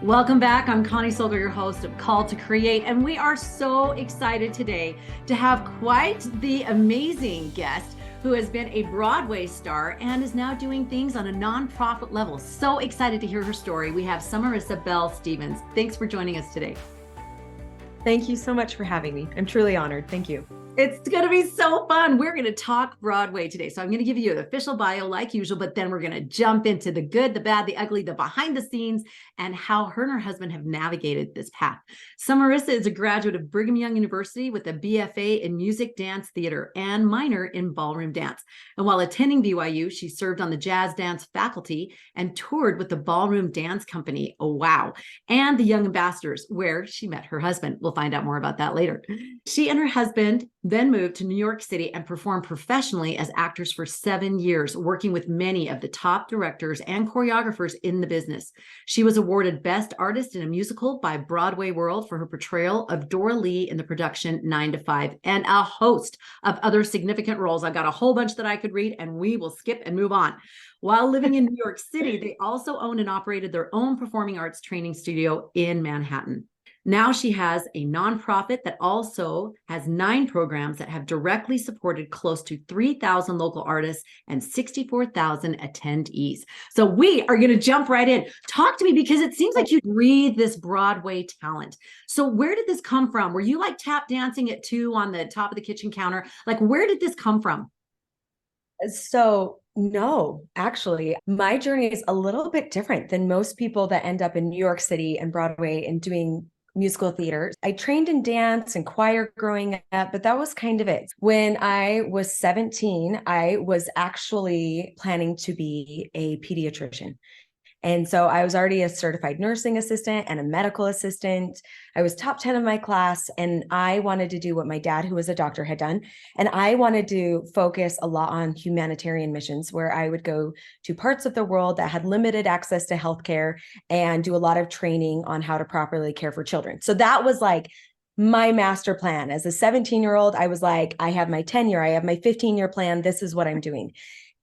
Welcome back. I'm Connie Solder, your host of Call to Create, and we are so excited today to have quite the amazing guest who has been a Broadway star and is now doing things on a nonprofit level. So excited to hear her story. We have Summerisa Bell Stevens. Thanks for joining us today. Thank you so much for having me. I'm truly honored. Thank you. It's going to be so fun. We're going to talk Broadway today. So I'm going to give you an official bio like usual, but then we're going to jump into the good, the bad, the ugly, the behind the scenes, and how her and her husband have navigated this path. Summerisa is a graduate of Brigham Young University with a BFA in music, dance, theater, and minor in ballroom dance. And while attending BYU, she served on the jazz dance faculty and toured with the Ballroom Dance Company. Oh, wow. And the Young Ambassadors, where she met her husband. We'll find out more about that later. She and her husband then moved to New York City and performed professionally as actors for 7 years, working with many of the top directors and choreographers in the business. She was awarded Best Artist in a Musical by Broadway World for her portrayal of Doralee in the production 9 to 5, and a host of other significant roles. I got a whole bunch that I could read, and we will skip and move on. While living in New York City, they also owned and operated their own performing arts training studio in Manhattan. Now she has a nonprofit that also has 9 programs that have directly supported close to 3,000 local artists and 64,000 attendees. So we are going to jump right in. Talk to me, because it seems like you breathe this Broadway talent. So where did this come from? Were you like tap dancing at 2 on the top of the kitchen counter? Like, where did this come from? So no, actually, my journey is a little bit different than most people that end up in New York City and Broadway and doing musical theater. I trained in dance and choir growing up, but that was kind of it. When I was 17, I was actually planning to be a pediatrician. And so I was already a certified nursing assistant and a medical assistant. I was top 10 of my class, and I wanted to do what my dad, who was a doctor, had done. And I wanted to focus a lot on humanitarian missions, where I would go to parts of the world that had limited access to healthcare and do a lot of training on how to properly care for children. So that was like my master plan. As a 17-year-old, I was like, I have my 10-year, I have my 15-year plan. This is what I'm doing.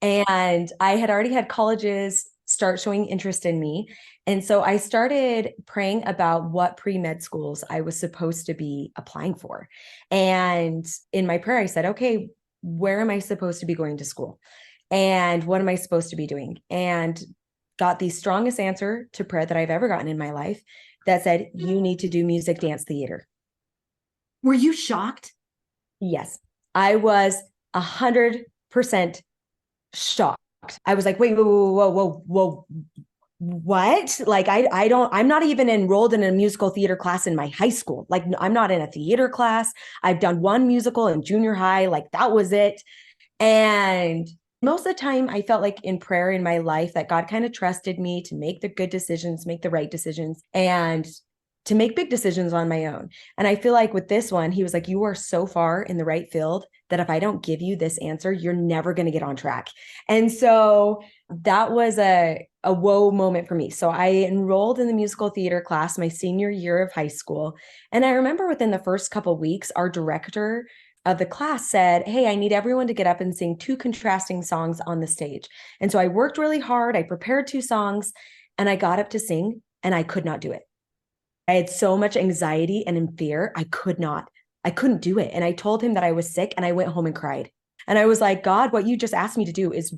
And I had already had colleges start showing interest in me. And so I started praying about what pre-med schools I was supposed to be applying for. And in my prayer, I said, okay, where am I supposed to be going to school? And what am I supposed to be doing? And got the strongest answer to prayer that I've ever gotten in my life that said, you need to do music, dance, theater. Were you shocked? Yes, I was 100% shocked. I was like, wait, whoa, what? Like, I'm not even enrolled in a musical theater class in my high school. Like, I'm not in a theater class. I've done one musical in junior high. Like, that was it. And most of the time I felt like in prayer in my life that God kind of trusted me to make the good decisions, make the right decisions, and to make big decisions on my own. And I feel like with this one, he was like, you are so far in the right field that if I don't give you this answer, you're never going to get on track. And so that was a whoa moment for me. So I enrolled in the musical theater class my senior year of high school. And I remember within the first couple of weeks, our director of the class said, hey, I need everyone to get up and sing 2 contrasting songs on the stage. And so I worked really hard. I prepared 2 songs and I got up to sing and I could not do it. I had so much anxiety and in fear, I couldn't do it. And I told him that I was sick and I went home and cried. And I was like, God, what you just asked me to do is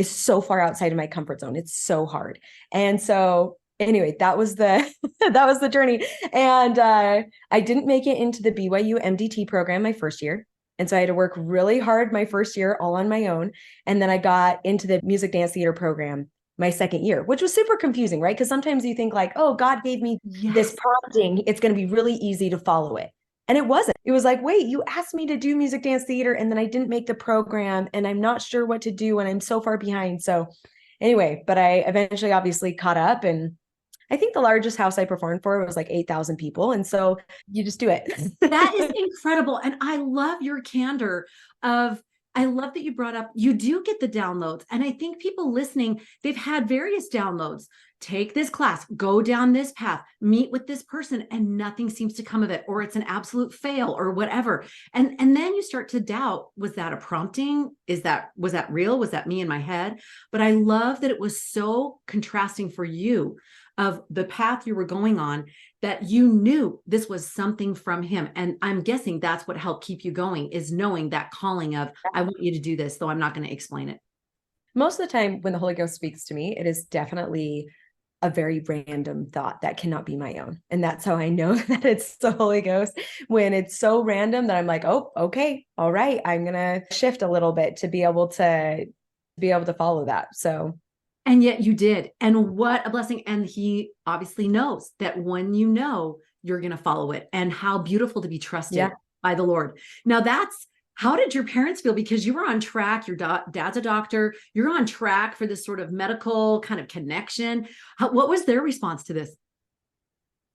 so far outside of my comfort zone. It's so hard. And so anyway, that was the journey. And I didn't make it into the BYU MDT program my first year. And so I had to work really hard my first year all on my own. And then I got into the music dance theater program my second year, which was super confusing, right? Because sometimes you think like, oh, God gave me this prompting. It's going to be really easy to follow it. And it wasn't. It was like, wait, you asked me to do music, dance, theater, and then I didn't make the program and I'm not sure what to do and I'm so far behind. So anyway, but I eventually obviously caught up, and I think the largest house I performed for was like 8,000 people. And so you just do it. That is incredible. And I love your candor of, I love that you brought up, you do get the downloads. And I think people listening, they've had various downloads. Take this class, go down this path, meet with this person, and nothing seems to come of it, or it's an absolute fail or whatever. And then you start to doubt, was that a prompting? Was that real? Was that me in my head? But I love that it was so contrasting for you of the path you were going on, that you knew this was something from him. And I'm guessing that's what helped keep you going, is knowing that calling of, I want you to do this, though I'm not going to explain it. Most of the time when the Holy Ghost speaks to me, it is definitely a very random thought that cannot be my own. And that's how I know that it's the Holy Ghost, when it's so random that I'm like, oh, okay, all right, I'm going to shift a little bit to be able to follow that. So, and yet you did. And what a blessing. And he obviously knows that when you know, you're going to follow it. And how beautiful to be trusted by the Lord. Now how did your parents feel? Because you were on track. Your dad's a doctor. You're on track for this sort of medical kind of connection. What was their response to this?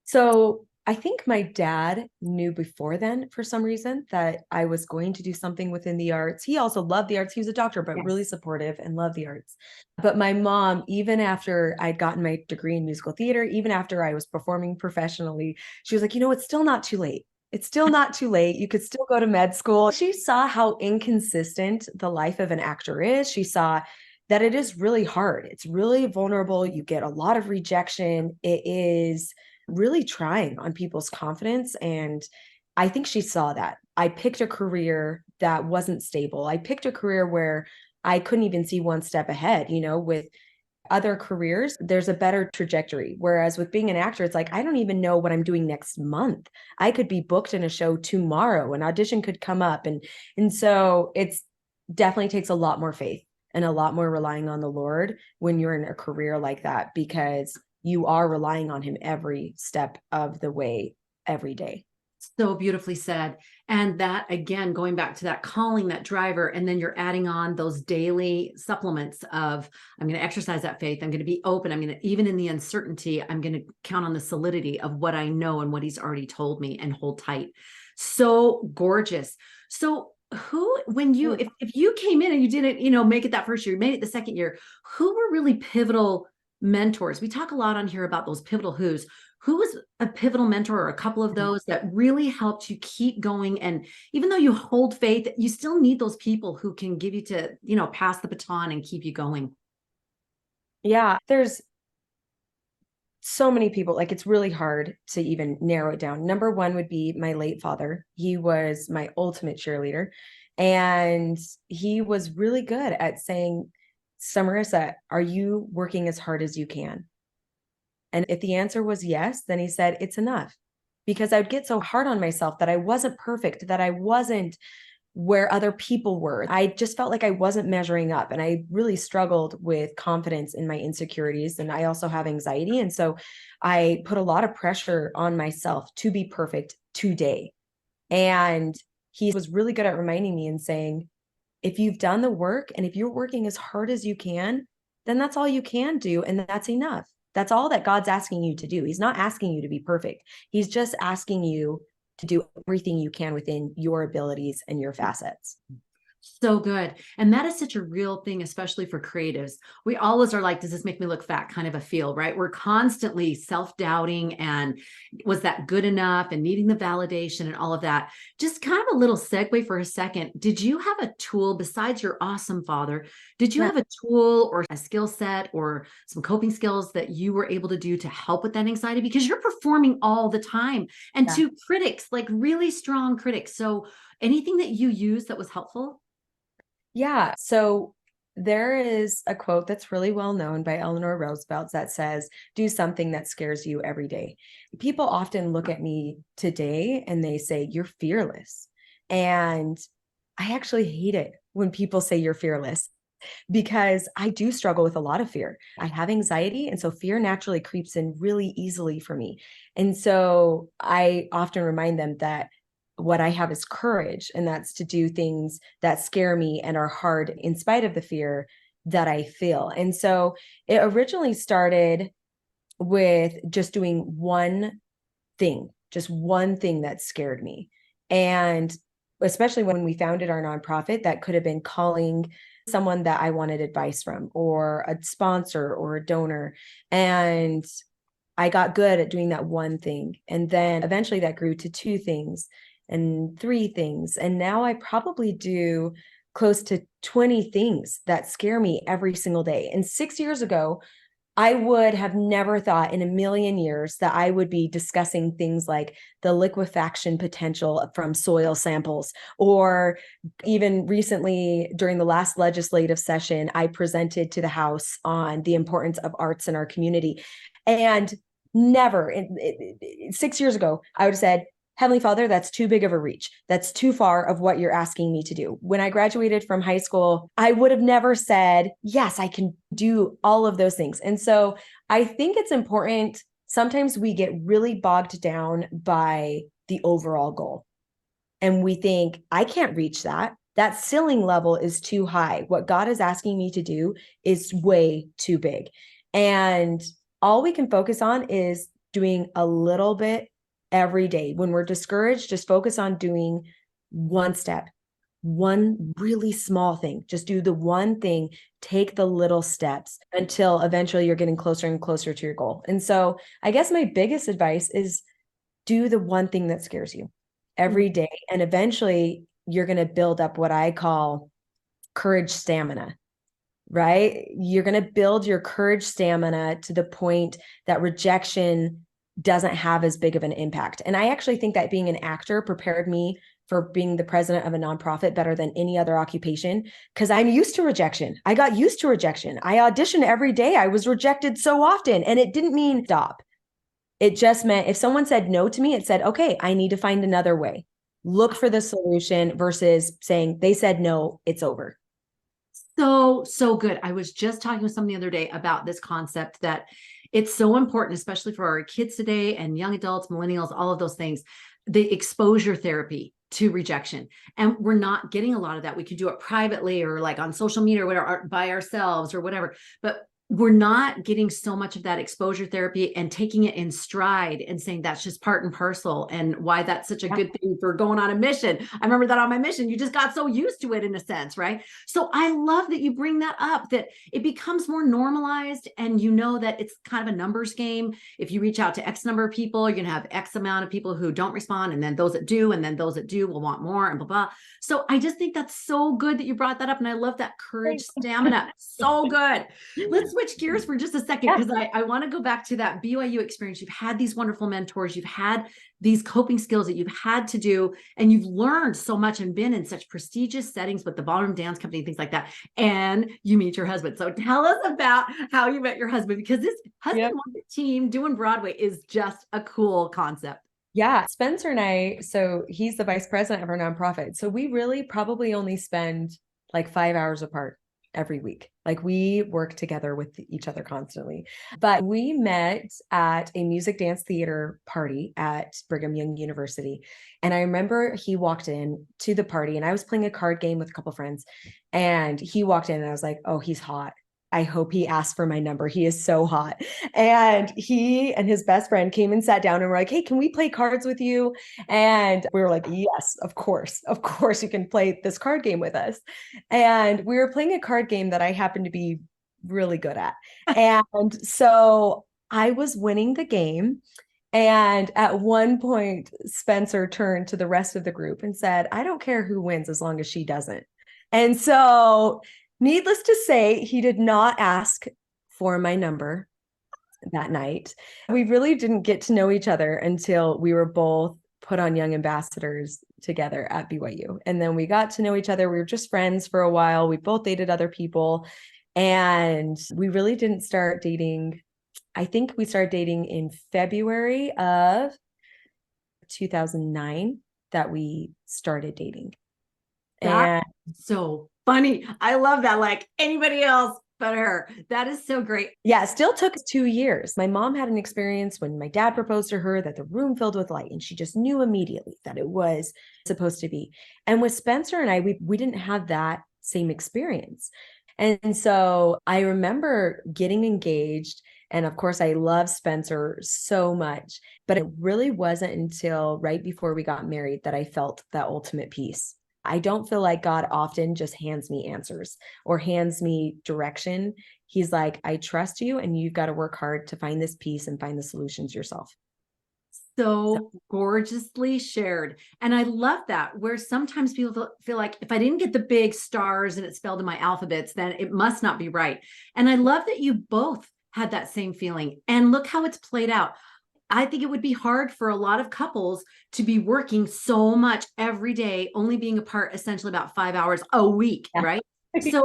So I think my dad knew before then, for some reason, that I was going to do something within the arts. He also loved the arts. He was a doctor, but really supportive and loved the arts. But my mom, even after I'd gotten my degree in musical theater, even after I was performing professionally, she was like, it's still not too late. It's still not too late. You could still go to med school. She saw how inconsistent the life of an actor is. She saw that it is really hard. It's really vulnerable. You get a lot of rejection. It is really trying on people's confidence. And I think she saw that. I picked a career that wasn't stable. I picked a career where I couldn't even see one step ahead. With other careers, there's a better trajectory. Whereas with being an actor, it's like, I don't even know what I'm doing next month. I could be booked in a show tomorrow. An audition could come up. And so it's definitely takes a lot more faith and a lot more relying on the Lord when you're in a career like that, because you are relying on him every step of the way, every day. So beautifully said. And that, again, going back to that calling, that driver, and then you're adding on those daily supplements of, I'm going to exercise that faith. I'm going to be open. I'm going to, even in the uncertainty, I'm going to count on the solidity of what I know and what he's already told me, and hold tight. So gorgeous. So when you, if you came in and you didn't, make it that first year, you made it the second year, who were really pivotal mentors? We talk a lot on here about those pivotal who's. Who was a pivotal mentor, or a couple of those, that really helped you keep going? And even though you hold faith, you still need those people who can give you to, pass the baton and keep you going. Yeah, there's so many people. Like, it's really hard to even narrow it down. Number one would be my late father. He was my ultimate cheerleader. And he was really good at saying, Summerisa, are you working as hard as you can? And if the answer was yes, then he said, it's enough. Because I would get so hard on myself that I wasn't perfect, that I wasn't where other people were. I just felt like I wasn't measuring up. And I really struggled with confidence in my insecurities. And I also have anxiety. And so I put a lot of pressure on myself to be perfect today. And he was really good at reminding me and saying, if you've done the work and if you're working as hard as you can, then that's all you can do. And that's enough. That's all that God's asking you to do. He's not asking you to be perfect. He's just asking you to do everything you can within your abilities and your facets. So good. And that is such a real thing, especially for creatives. We always are like, does this make me look fat? Kind of a feel, right? We're constantly self-doubting, and was that good enough, and needing the validation and all of that. Just kind of a little segue for a second. Did you have a tool besides your awesome father? Did you have a tool or a skill set or some coping skills that you were able to do to help with that anxiety? Because you're performing all the time, and to critics, like really strong critics. So anything that you used that was helpful? Yeah. So there is a quote that's really well known by Eleanor Roosevelt that says, do something that scares you every day. People often look at me today and they say, you're fearless. And I actually hate it when people say you're fearless, because I do struggle with a lot of fear. I have anxiety. And so fear naturally creeps in really easily for me. And so I often remind them that what I have is courage, and that's to do things that scare me and are hard in spite of the fear that I feel. And so it originally started with just doing just one thing that scared me. And especially when we founded our nonprofit, that could have been calling someone that I wanted advice from, or a sponsor or a donor. And I got good at doing that one thing. And then eventually that grew to 2 things and 3 things. And now I probably do close to 20 things that scare me every single day. And 6 years ago, I would have never thought in a million years that I would be discussing things like the liquefaction potential from soil samples, or even recently during the last legislative session, I presented to the House on the importance of arts in our community. And never, 6 years ago, I would have said, Heavenly Father, that's too big of a reach. That's too far of what you're asking me to do. When I graduated from high school, I would have never said, yes, I can do all of those things. And so I think it's important. Sometimes we get really bogged down by the overall goal. And we think, I can't reach that. That ceiling level is too high. What God is asking me to do is way too big. And all we can focus on is doing a little bit every day. When we're discouraged, just focus on doing one step, one really small thing. Just do the one thing, take the little steps until eventually you're getting closer and closer to your goal. And so I guess my biggest advice is do the one thing that scares you every day. And eventually you're going to build up what I call courage stamina, right? You're going to build your courage stamina to the point that rejection doesn't have as big of an impact. And I actually think that being an actor prepared me for being the president of a nonprofit better than any other occupation, because I'm used to rejection. I got used to rejection. I auditioned every day. I was rejected so often, and it didn't mean stop. It just meant if someone said no to me, it said, okay, I need to find another way. Look for the solution versus saying they said no, it's over. So good. I was just talking with someone the other day about this concept that it's so important, especially for our kids today and young adults, millennials, all of those things, the exposure therapy to rejection. And we're not getting a lot of that. We could do it privately or like on social media or whatever, by ourselves or whatever, but we're not getting so much of that exposure therapy and taking it in stride and saying that's just part and parcel, and why that's such a good thing for going on a mission. I remember that on my mission, you just got so used to it in a sense, right? So I love that you bring that up, that it becomes more normalized, and you know that it's kind of a numbers game. If you reach out to X number of people, you're going to have X amount of people who don't respond, and then those that do, and then those that do will want more, and blah, blah. So I just think that's so good that you brought that up. And I love that courage stamina. So good. Let's switch gears for just a second, because I want to go back to that BYU experience. You've had these wonderful mentors, you've had these coping skills that you've had to do, and you've learned so much and been in such prestigious settings with the Ballroom Dance Company, things like that. And you meet your husband. So tell us about how you met your husband, because this husband on the team doing Broadway is just a cool concept. Yeah, Spencer and I, so he's the vice president of our nonprofit. So we really probably only spend like 5 hours apart every week. Like we work together with each other constantly. But we met at a music dance theater party at Brigham Young University. And I remember he walked in to the party, and I was playing a card game with a couple friends, and he walked in and I was like, oh, he's hot. I hope he asked for my number. He is so hot. And he and his best friend came and sat down and were like, hey, can we play cards with you? And we were like, yes, of course you can play this card game with us. And we were playing a card game that I happened to be really good at. And so I was winning the game. And at one point, Spencer turned to the rest of the group and said, I don't care who wins as long as she doesn't. And so needless to say, he did not ask for my number that night. We really didn't get to know each other until we were both put on Young Ambassadors together at BYU. And then we got to know each other. We were just friends for a while. We both dated other people. And we really didn't start dating. I think we started dating in February of 2009 that we started dating. That's so funny. I love that. Like anybody else but her. That is so great. Yeah, it still took 2 years. My mom had an experience when my dad proposed to her that the room filled with light, and she just knew immediately that it was supposed to be. And with Spencer and I, we didn't have that same experience. And so I remember getting engaged. And of course, I love Spencer so much, but it really wasn't until right before we got married that I felt that ultimate peace. I don't feel like God often just hands me answers or hands me direction. He's like, I trust you, and you've got to work hard to find this peace and find the solutions yourself. So gorgeously shared. And I love that, where sometimes people feel like if I didn't get the big stars and it's spelled in my alphabets, then it must not be right. And I love that you both had that same feeling. And look how it's played out. I think it would be hard for a lot of couples to be working so much every day, only being apart essentially about 5 hours a week, Yeah. right? So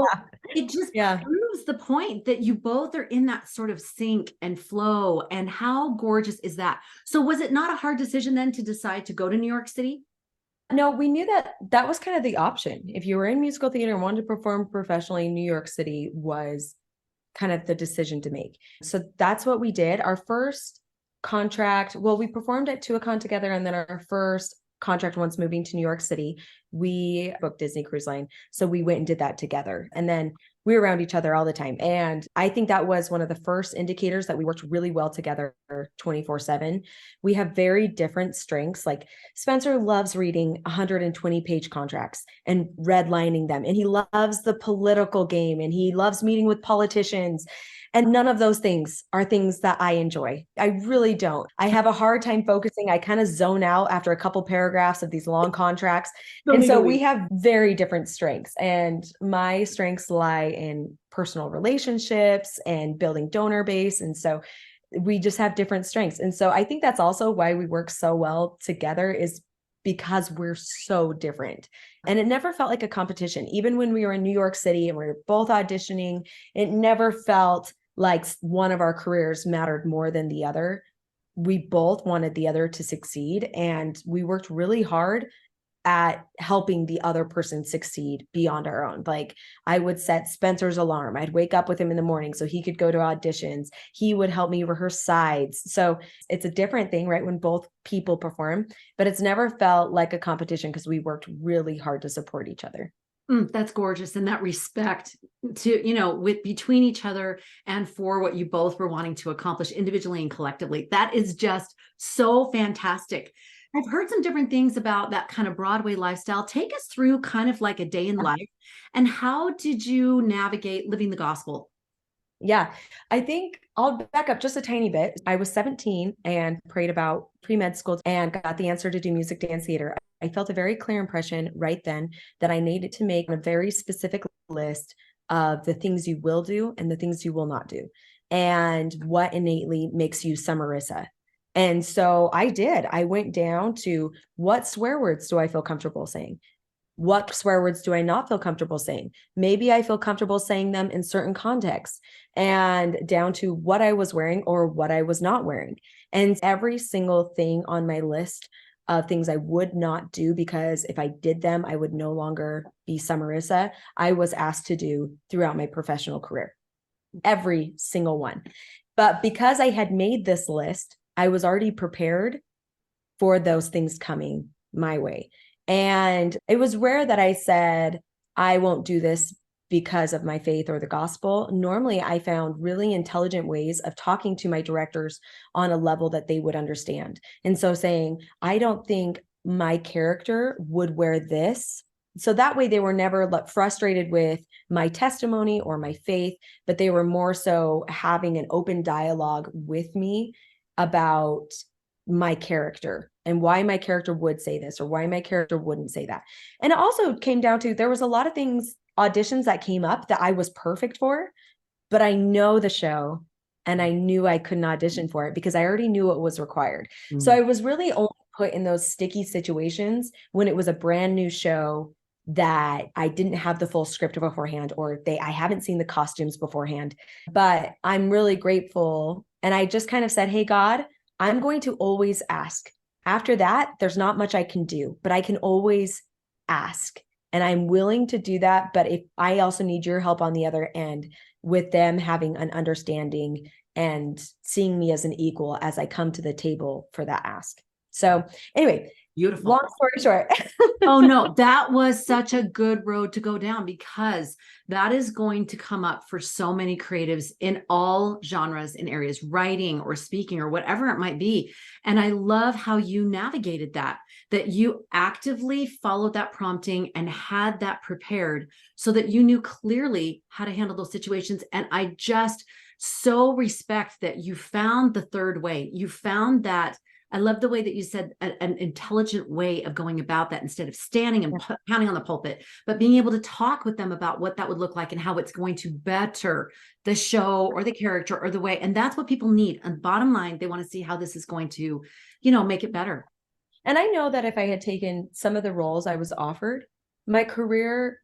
it just Yeah. proves the point that you both are in that sort of sync and flow. And how gorgeous is that? So was it not a hard decision then to decide to go to New York City? No, we knew that that was kind of the option. If you were in musical theater and wanted to perform professionally, New York City was kind of the decision to make. So that's what we did. Our first contract, well, we performed at Tuacahn together, and then our first contract, once moving to New York City, we booked Disney Cruise Line. So we went and did that together. And then we were around each other all the time. And I think that was one of the first indicators that we worked really well together 24/7. We have very different strengths. Like Spencer loves reading 120-page contracts and redlining them. And he loves the political game, and he loves meeting with politicians. And none of those things are things that I enjoy. I really don't. I have a hard time focusing. I kind of zone out after a couple paragraphs of these long contracts. And so we have very different strengths. And my strengths lie in personal relationships and building donor base. And so we just have different strengths. And so I think that's also why we work so well together, is because we're so different. And it never felt like a competition. Even when we were in New York City and we were both auditioning, it never felt like one of our careers mattered more than the other. We both wanted the other to succeed, and we worked really hard at helping the other person succeed beyond our own. Like I would set Spencer's alarm. I'd wake up with him in the morning so he could go to auditions. He would help me rehearse sides. So it's a different thing, right? When both people perform, but it's never felt like a competition because we worked really hard to support each other. That's gorgeous. And that respect to, with between each other and for what you both were wanting to accomplish individually and collectively. That is just so fantastic. I've heard some different things about that kind of Broadway lifestyle. Take us through kind of like a day in life, and how did you navigate living the gospel? Yeah, I think I'll back up just a tiny bit. I was 17 and prayed about pre-med school and got the answer to do music, dance, theater. I felt a very clear impression right then that I needed to make a very specific list of the things you will do and the things you will not do, and what innately makes you Summerisa. And so I did. I went down to, what swear words do I feel comfortable saying? What swear words do I not feel comfortable saying? Maybe I feel comfortable saying them in certain contexts, and down to what I was wearing or what I was not wearing. And every single thing on my list of things I would not do, because if I did them, I would no longer be Summerisa, I was asked to do throughout my professional career. Every single one. But because I had made this list, I was already prepared for those things coming my way. And it was rare that I said, I won't do this because of my faith or the gospel. Normally, I found really intelligent ways of talking to my directors on a level that they would understand. And so saying, I don't think my character would wear this. So that way they were never frustrated with my testimony or my faith, but they were more so having an open dialogue with me about my character and why my character would say this or why my character wouldn't say that. And it also came down to, there was a lot of things, auditions that came up that I was perfect for, but I know the show and I knew I couldn't audition for it because I already knew what was required. So I was really only put in those sticky situations when it was a brand new show that I didn't have the full script beforehand, or I haven't seen the costumes beforehand. But I'm really grateful. And I just kind of said, hey, God, I'm going to always ask. After that, there's not much I can do, but I can always ask. And I'm willing to do that. But if I also need your help on the other end, with them having an understanding and seeing me as an equal as I come to the table for that ask. So anyway, beautiful. Long story short. Oh no, that was such a good road to go down, because that is going to come up for so many creatives in all genres and areas, writing or speaking or whatever it might be. And I love how you navigated that you actively followed that prompting and had that prepared so that you knew clearly how to handle those situations. And I just so respect that you found the third way. You found that I love the way that you said an intelligent way of going about that, instead of standing and pounding on the pulpit, but being able to talk with them about what that would look like and how it's going to better the show or the character or the way. And that's what people need. And bottom line, they want to see how this is going to, make it better. And I know that if I had taken some of the roles I was offered, my career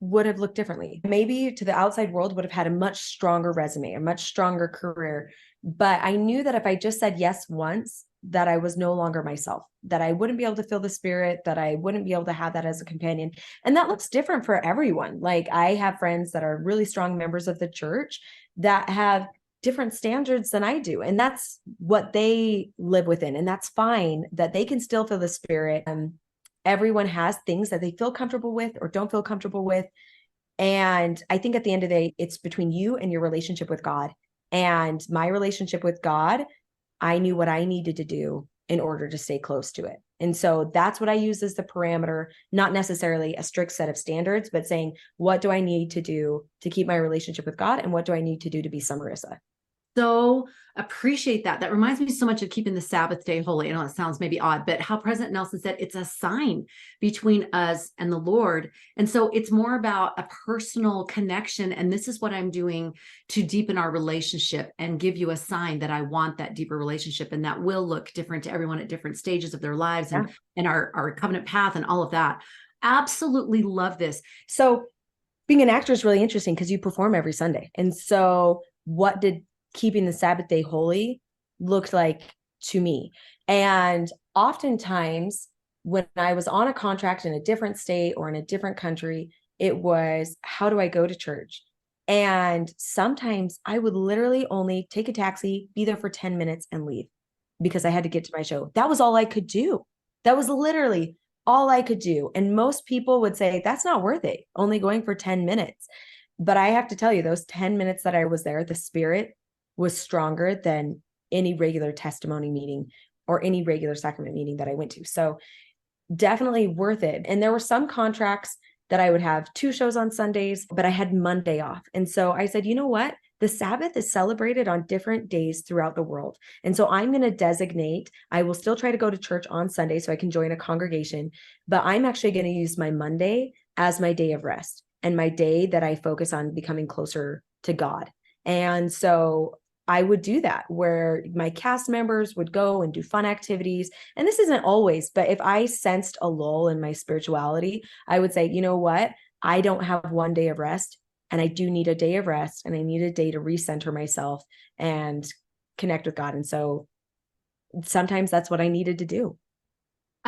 would have looked differently. Maybe to the outside world would have had a much stronger resume, a much stronger career. But I knew that if I just said yes once, that I was no longer myself, that I wouldn't be able to feel the spirit, that I wouldn't be able to have that as a companion. And that looks different for everyone. Like I have friends that are really strong members of the church that have different standards than I do. And that's what they live within. And that's fine, that they can still feel the spirit. Everyone has things that they feel comfortable with or don't feel comfortable with. And I think at the end of the day, it's between you and your relationship with God. And my relationship with God, I knew what I needed to do in order to stay close to it. And so that's what I use as the parameter, not necessarily a strict set of standards, but saying, what do I need to do to keep my relationship with God? And what do I need to do to be Summerisa? So appreciate that. That reminds me so much of keeping the Sabbath day holy. I know it sounds maybe odd, but how President Nelson said it's a sign between us and the Lord. And so it's more about a personal connection. And this is what I'm doing to deepen our relationship and give you a sign that I want that deeper relationship. And that will look different to everyone at different stages of their lives and our covenant path and all of that. Absolutely love this. So being an actor is really interesting because you perform every Sunday. And so what did keeping the Sabbath day holy looked like to me? And oftentimes when I was on a contract in a different state or in a different country, it was, how do I go to church? And sometimes I would literally only take a taxi, be there for 10 minutes and leave because I had to get to my show. That was all I could do. That was literally all I could do. And most people would say, that's not worth it, only going for 10 minutes. But I have to tell you, those 10 minutes that I was there, the spirit was stronger than any regular testimony meeting or any regular sacrament meeting that I went to. So definitely worth it. And there were some contracts that I would have 2 shows on Sundays, but I had Monday off. And so I said, you know what? The Sabbath is celebrated on different days throughout the world. And so I'm going to designate, I will still try to go to church on Sunday so I can join a congregation, but I'm actually going to use my Monday as my day of rest and my day that I focus on becoming closer to God. And so I would do that where my cast members would go and do fun activities. And this isn't always, but if I sensed a lull in my spirituality, I would say, you know what? I don't have one day of rest and I do need a day of rest and I need a day to recenter myself and connect with God. And so sometimes that's what I needed to do.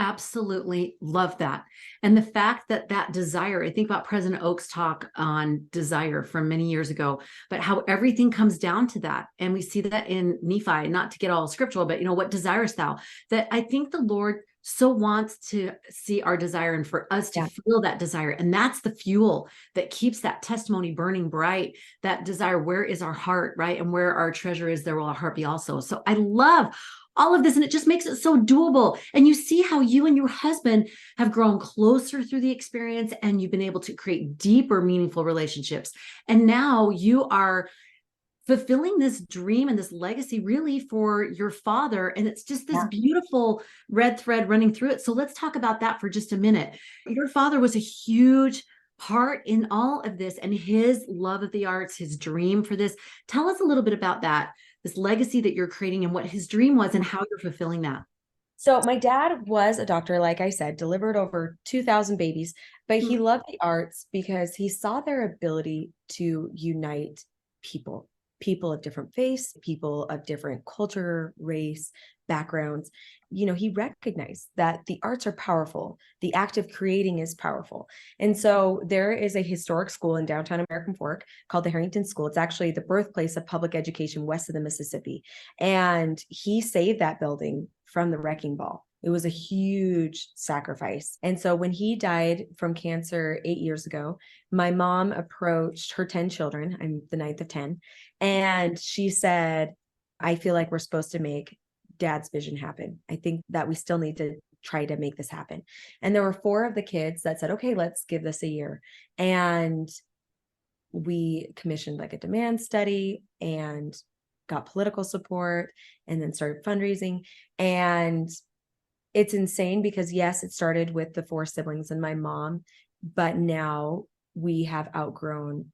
Absolutely love that. And the fact that that desire, I think about President Oak's talk on desire from many years ago, but how everything comes down to that. And we see that in Nephi, not to get all scriptural, but what desirest thou? That I think the Lord so wants to see our desire and for us to feel that desire. And that's the fuel that keeps that testimony burning bright, that desire. Where is our heart, right? And where our treasure is, there will our heart be also. So I love all of this, and it just makes it so doable. And you see how you and your husband have grown closer through the experience, and you've been able to create deeper, meaningful relationships. And now you are fulfilling this dream and this legacy really for your father. And it's just this beautiful red thread running through it. So let's talk about that for just a minute. Your father was a huge part in all of this, and his love of the arts, his dream for this. Tell us a little bit about that, this legacy that you're creating and what his dream was and how you're fulfilling that. So my dad was a doctor, like I said, delivered over 2,000 babies, but he loved the arts because he saw their ability to unite people of different faiths, people of different culture, race, backgrounds. He recognized that the arts are powerful. The act of creating is powerful. And so there is a historic school in downtown American Fork called the Harrington School. It's actually the birthplace of public education west of the Mississippi. And he saved that building from the wrecking ball. It was a huge sacrifice. And so when he died from cancer 8 years ago, my mom approached her 10 children. I'm the ninth of 10. And she said, I feel like we're supposed to make Dad's vision happen. I think that we still need to try to make this happen. And there were 4 of the kids that said, okay, let's give this a year. And we commissioned like a demand study, and got political support and then started fundraising. And it's insane because yes, it started with the 4 siblings and my mom, but now we have outgrown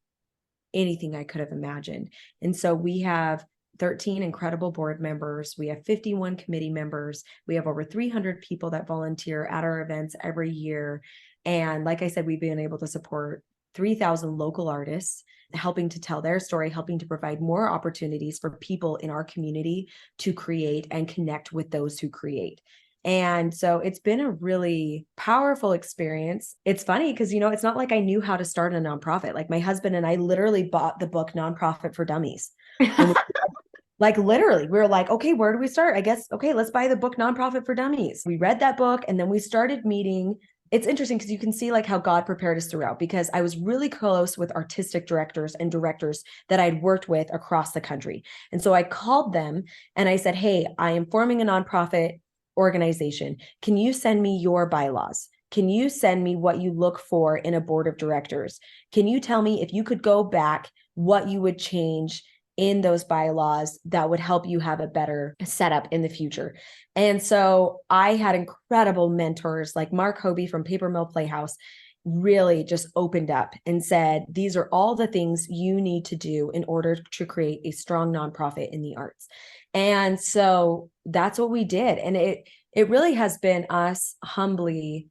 anything I could have imagined. And so we have 13 incredible board members. We have 51 committee members. We have over 300 people that volunteer at our events every year. And like I said, we've been able to support 3,000 local artists, helping to tell their story, helping to provide more opportunities for people in our community to create and connect with those who create. And so it's been a really powerful experience. It's funny because, it's not like I knew how to start a nonprofit. Like my husband and I literally bought the book Nonprofit for Dummies. And like literally, we were like, okay, where do we start? I guess, okay, let's buy the book Nonprofit for Dummies. We read that book and then we started meeting. It's interesting because you can see like how God prepared us throughout, because I was really close with artistic directors and directors that I'd worked with across the country. And so I called them and I said, hey, I am forming a nonprofit organization. Can you send me your bylaws? Can you send me what you look for in a board of directors? Can you tell me if you could go back, what you would change in those bylaws that would help you have a better setup in the future? And so I had incredible mentors like Mark Hobie from Paper Mill Playhouse really just opened up and said, these are all the things you need to do in order to create a strong nonprofit in the arts. And so that's what we did. And it really has been us humbly,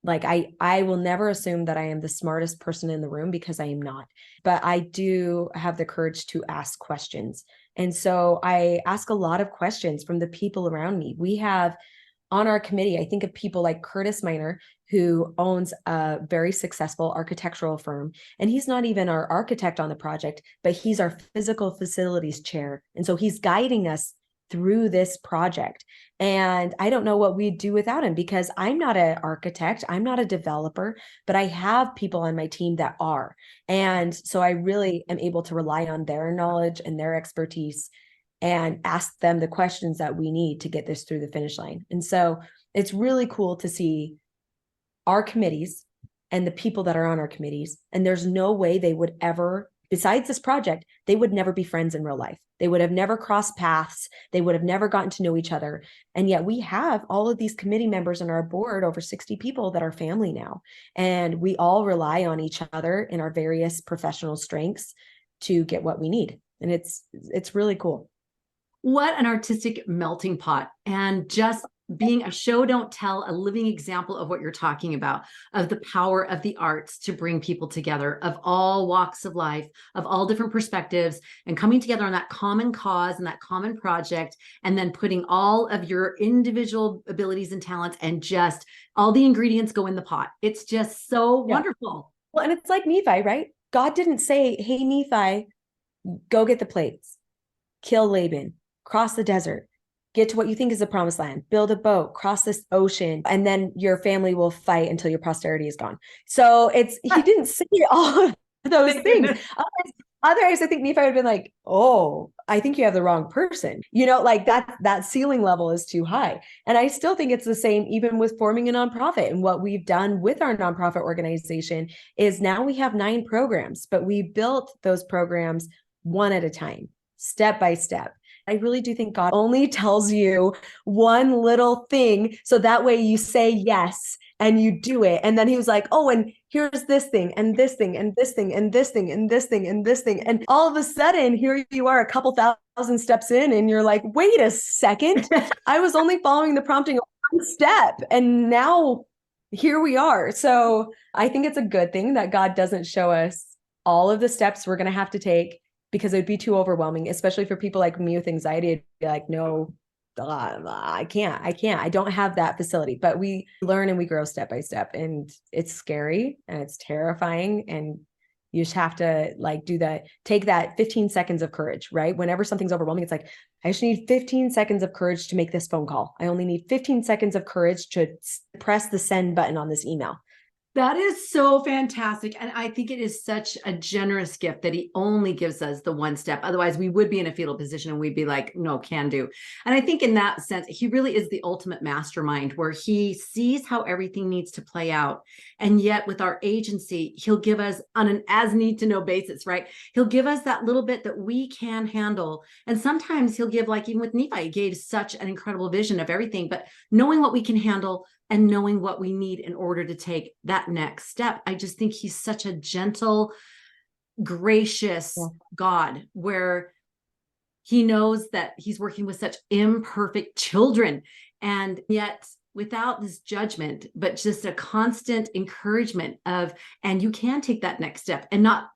like I will never assume that I am the smartest person in the room because I am not, but I do have the courage to ask questions. And so I ask a lot of questions from the people around me. We have on our committee, I think of people like Curtis Miner, who owns a very successful architectural firm. And he's not even our architect on the project, but he's our physical facilities chair. And so he's guiding us through this project. And I don't know what we'd do without him because I'm not an architect, I'm not a developer, but I have people on my team that are. And so I really am able to rely on their knowledge and their expertise and ask them the questions that we need to get this through the finish line. And so it's really cool to see our committees and the people that are on our committees. And there's no way they would ever, besides this project, they would never be friends in real life. They would have never crossed paths. They would have never gotten to know each other. And yet we have all of these committee members on our board, over 60 people that are family now. And we all rely on each other in our various professional strengths to get what we need. And it's really cool. What an artistic melting pot, and just being a show don't tell, a living example of what you're talking about, of the power of the arts to bring people together of all walks of life, of all different perspectives, and coming together on that common cause and that common project, and then putting all of your individual abilities and talents, and just all the ingredients go in the pot. It's just so wonderful. Well, and it's like Nephi, right? God didn't say, hey, Nephi, go get the plates, kill Laban, cross the desert, get to what you think is the promised land, build a boat, cross this ocean, and then your family will fight until your posterity is gone. So he didn't say all of those things. Otherwise, I think Nephi would have been like, oh, I think you have the wrong person. Like that ceiling level is too high. And I still think it's the same even with forming a nonprofit. And what we've done with our nonprofit organization is now we have 9 programs, but we built those programs one at a time, step by step. I really do think God only tells you one little thing, so that way you say yes and you do it. And then he was like, oh, and here's this thing and this thing and this thing and this thing and this thing and this thing. And all of a sudden, here you are a couple thousand steps in and you're like, wait a second, I was only following the prompting of one step. And now here we are. So I think it's a good thing that God doesn't show us all of the steps we're going to have to take, because it would be too overwhelming, especially for people like me with anxiety. I'd be like, no, I can't. I don't have that facility. But we learn and we grow step by step, and it's scary and it's terrifying. And you just have to take that 15 seconds of courage, right? Whenever something's overwhelming, it's like, I just need 15 seconds of courage to make this phone call. I only need 15 seconds of courage to press the send button on this email. That is so fantastic. And I think it is such a generous gift that he only gives us the one step. Otherwise, we would be in a fetal position and we'd be like, no, can do. And I think in that sense, he really is the ultimate mastermind where he sees how everything needs to play out. And yet with our agency, he'll give us on an as need to know basis, right? He'll give us that little bit that we can handle. And sometimes he'll give, like even with Nephi, he gave such an incredible vision of everything, but knowing what we can handle and knowing what we need in order to take that next step. I just think he's such a gentle, gracious God, where he knows that he's working with such imperfect children. And yet without this judgment, but just a constant encouragement of, and you can take that next step and not,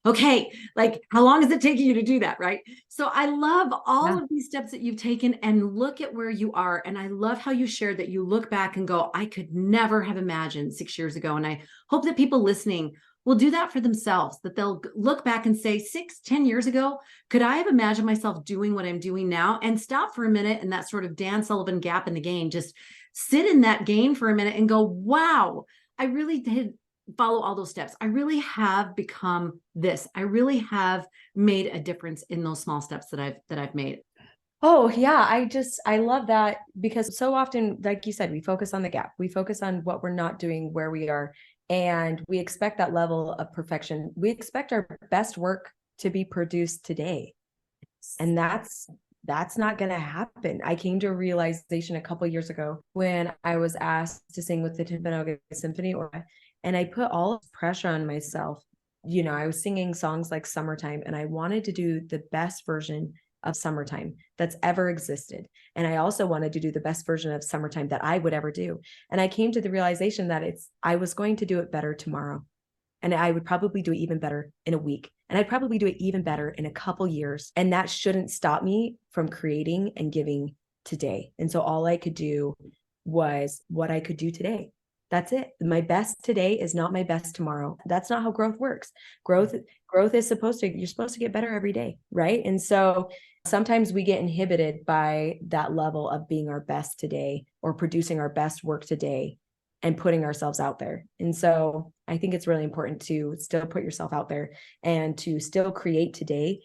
okay, like how long is it taking you to do that, right? So I love all of these steps that you've taken and look at where you are. And I love how you shared that you look back and go, I could never have imagined 6 years ago. And I hope that people listening will do that for themselves, that they'll look back and say 10 years ago, could I have imagined myself doing what I'm doing now? And stop for a minute and that sort of Dan Sullivan gap in the gain, just sit in that gain for a minute and go, wow, I really did follow all those steps. I really have become this. I really have made a difference in those small steps that I've made. Oh yeah, I love that, because so often, like you said, we focus on the gap. We focus on what we're not doing where we are, and we expect that level of perfection. We expect our best work to be produced today. And that's not going to happen. I came to a realization a couple of years ago when I was asked to sing with the Timpanogos Symphony Orchestra, and I put all this pressure on myself. You know, I was singing songs like Summertime, and I wanted to do the best version of Summertime that's ever existed. And I also wanted to do the best version of Summertime that I would ever do. And I came to the realization that I was going to do it better tomorrow. And I would probably do it even better in a week. And I'd probably do it even better in a couple years. And that shouldn't stop me from creating and giving today. And so all I could do was what I could do today. That's it. My best today is not my best tomorrow. That's not how growth works. Growth is you're supposed to get better every day, right? And so sometimes we get inhibited by that level of being our best today or producing our best work today and putting ourselves out there. And so I think it's really important to still put yourself out there and to still create today,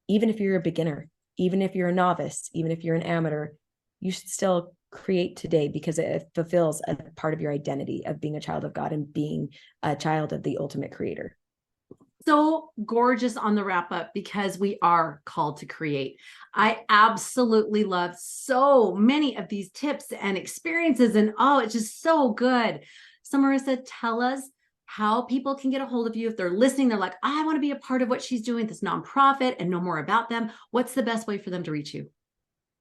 even if you're a beginner, even if you're a novice, even if you're an amateur, you should still create today, because it fulfills a part of your identity of being a child of God and being a child of the ultimate creator. So gorgeous on the wrap up, because we are called to create. I absolutely love so many of these tips and experiences, and oh, it's just so good. So Summerisa, tell us how people can get a hold of you if they're listening. They're like, I want to be a part of what she's doing, this nonprofit, and know more about them. What's the best way for them to reach you?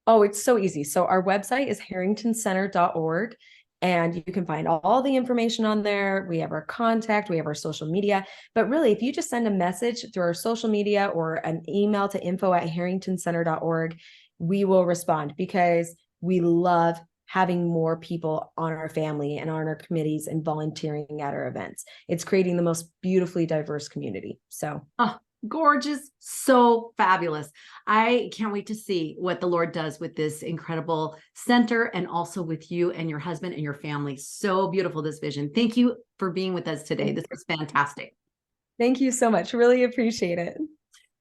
Oh, it's so easy. So our website is harringtoncenter.org, and you can find all the information on there. We have our contact, we have our social media, but really, if you just send a message through our social media or an email to info@harringtoncenter.org, we will respond, because we love having more people on our family and on our committees and volunteering at our events. It's creating the most beautifully diverse community. So, gorgeous, so fabulous. I can't wait to see what the Lord does with this incredible center, and also with you and your husband and your family. So beautiful, this vision. Thank you for being with us today. This was fantastic. Thank you so much. Really appreciate it.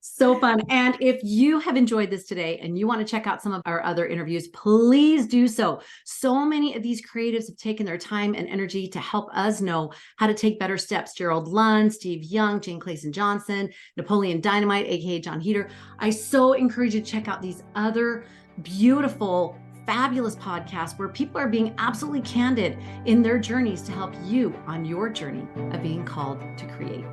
So fun. And if you have enjoyed this today and you want to check out some of our other interviews, please do so. So many of these creatives have taken their time and energy to help us know how to take better steps. Gerald Lund, Steve Young, Jane Clayson Johnson, Napoleon Dynamite, aka John Heater. I so encourage you to check out these other beautiful, fabulous podcasts where people are being absolutely candid in their journeys to help you on your journey of being called to create.